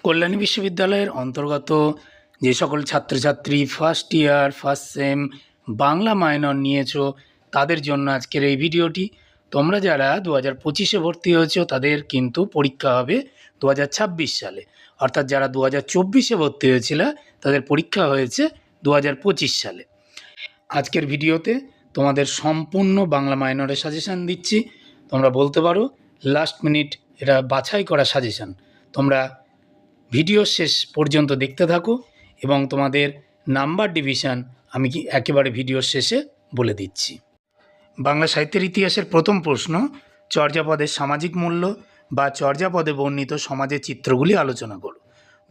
কল্যাণী বিশ্ববিদ্যালয়ের অন্তর্গত যে সকল ছাত্রছাত্রী first year first same Bangla minor নিয়েছো তাদের জন্য আজকের এই ভিডিওটি। তোমরা যারা 2025-এ ভর্তি হয়েছো তাদের কিন্তু পরীক্ষা হবে 2026 সালে, অর্থাৎ যারা 2024-এ ভর্তি হয়েছিল তাদের পরীক্ষা হয়েছে 2025 সালে। আজকের ভিডিওতে তোমাদের সম্পূর্ণ বাংলা মাইনরের সাজেশান দিচ্ছি। তোমরা বলতে পারো লাস্ট মিনিট এটা বাছাই করা সাজেশান। তোমরা ভিডিও শেষ পর্যন্ত দেখতে থাকো এবং তোমাদের নাম্বার ডিভিশন আমি একেবারে ভিডিওর শেষে বলে দিচ্ছি। বাংলা সাহিত্যের ইতিহাসের প্রথম প্রশ্ন, চর্যাপদের সামাজিক মূল্য বা চর্যাপদে বর্ণিত সমাজের চিত্রগুলি আলোচনা করো।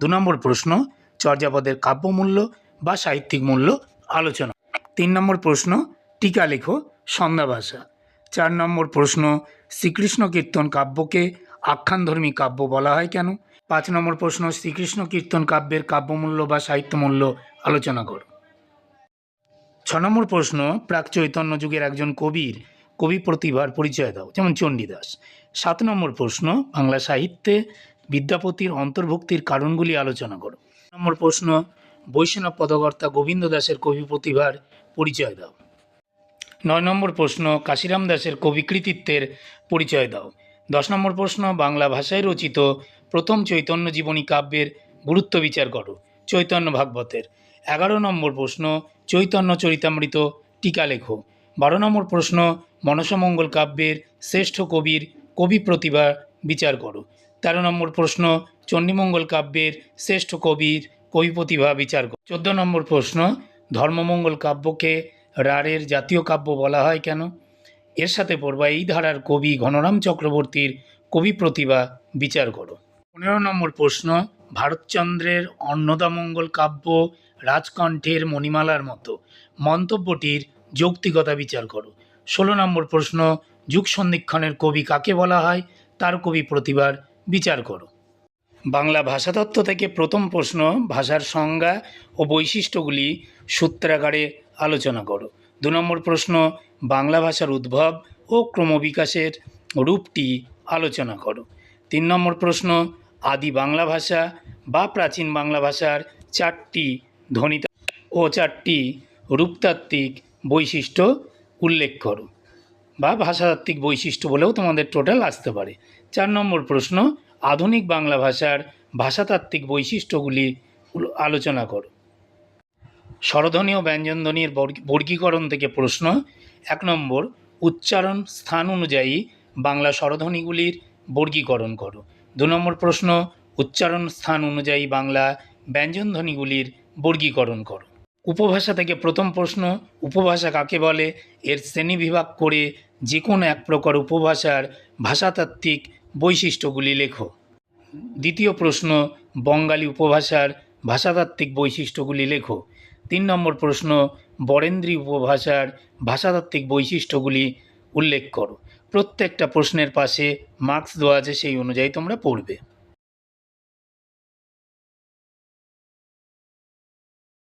2 নম্বর প্রশ্ন, চর্যাপদের কাব্যমূল্য বা সাহিত্যিক মূল্য আলোচনা। 3 নম্বর প্রশ্ন, টিকা লেখো সন্ধ্যা ভাষা। 4 নম্বর প্রশ্ন, শ্রীকৃষ্ণ কীর্তন কাব্যকে আখ্যানধর্মী কাব্য বলা হয় কেন? 5 নম্বর প্রশ্ন, শ্রীকৃষ্ণ কীর্তন কাব্যের কাব্যমূল্য বা সাহিত্যমূল্য আলোচনা করো। 6 নম্বর প্রশ্ন, প্রাক চৈতন্য যুগের একজন কবি প্রতিভার পরিচয় দাও, যেমন চণ্ডীদাস। 7 নম্বর প্রশ্ন, বাংলা সাহিত্যে বিদ্যাপতির অন্তর্ভুক্তির কারণগুলি আলোচনা করো। 8 নম্বর প্রশ্ন, বৈষ্ণব পদকর্তা গোবিন্দ দাসের কবি প্রতিভার পরিচয় দাও। 9 নম্বর প্রশ্ন, কাশিরাম দাসের কবি কৃতিত্বের পরিচয় দাও। 10 নম্বর প্রশ্ন, বাংলা ভাষায় রচিত প্রথম চৈতন্য জীবনী কাব্যের গুরুত্ব বিচার করো, চৈতন্য ভাগবতের। 11 নম্বর প্রশ্ন, চৈতন্য চরিতামৃত টিকা লেখো। 12 নম্বর প্রশ্ন, মনসামঙ্গল কাব্যের শ্রেষ্ঠ কবির কবি প্রতিভা বিচার করো। 13 নম্বর প্রশ্ন, চণ্ডীমঙ্গল কাব্যের শ্রেষ্ঠ কবির কবি প্রতিভা বিচার করো। 14 নম্বর প্রশ্ন, ধর্মমঙ্গল কাব্যকে রাঢ়ের জাতীয় কাব্য বলা হয় কেন? এর সাথে পড়বা এই ধারার কবি ঘনরাম চক্রবর্তীর কবি প্রতিভা বিচার করো। 15 নম্বর প্রশ্ন, ভারতচন্দ্রের অন্নদামঙ্গল কাব্য রাজকণ্ঠের মণিমালার মতো মন্তব্যটির যৌক্তিকতা বিচার করো। 16 নম্বর প্রশ্ন, যুগ সন্ধিক্ষণের কবি কাকে বলা হয়, তার কবি প্রতিভার বিচার করো। বাংলা ভাষাতত্ত্ব থেকে প্রথম প্রশ্ন, ভাষার সংজ্ঞা ও বৈশিষ্ট্যগুলি সূত্রাকারে আলোচনা করো। 2 নম্বর প্রশ্ন, বাংলা ভাষার উদ্ভব ও ক্রমবিকাশের রূপটি আলোচনা করো। 3 নম্বর প্রশ্ন, আদি বাংলা ভাষা বা প্রাচীন বাংলা ভাষার 4টি ধ্বনিতা ও 4টি রূপতাত্ত্বিক বৈশিষ্ট্য উল্লেখ করো, বা ভাষাতাত্ত্বিক বৈশিষ্ট্য বলেও তোমাদের টোটাল আসতে পারে। 4 নম্বর প্রশ্ন, আধুনিক বাংলা ভাষার ভাষাতাত্ত্বিক বৈশিষ্ট্যগুলি আলোচনা করো। স্বরধ্বনি ও ব্যঞ্জনধ্বনির বর্গীকরণ থেকে প্রশ্ন। 1 নম্বর, উচ্চারণ স্থান অনুযায়ী বাংলা স্বরধ্বনিগুলির বর্গীকরণ করো। 2 নম্বর প্রশ্ন, উচ্চারণ স্থান অনুযায়ী বাংলা ব্যঞ্জনধ্বনিগুলির বর্গীকরণ করো। উপভাষা থেকে প্রথম প্রশ্ন, উপভাষা কাকে বলে, এর শ্রেণীবিভাগ করে যে কোনো এক প্রকার উপভাষার ভাষাতাত্ত্বিক বৈশিষ্ট্যগুলি লেখো। দ্বিতীয় প্রশ্ন, বঙ্গালী উপভাষার ভাষাতাত্ত্বিক বৈশিষ্ট্যগুলি লেখো। 3 নম্বর প্রশ্ন, বরেন্দ্রী উপভাষার ভাষাতাত্ত্বিক বৈশিষ্ট্যগুলি উল্লেখ করো। প্রত্যেকটা প্রশ্নের পাশে মার্কস দেওয়া আছে, সেই অনুযায়ী তোমরা পড়বে।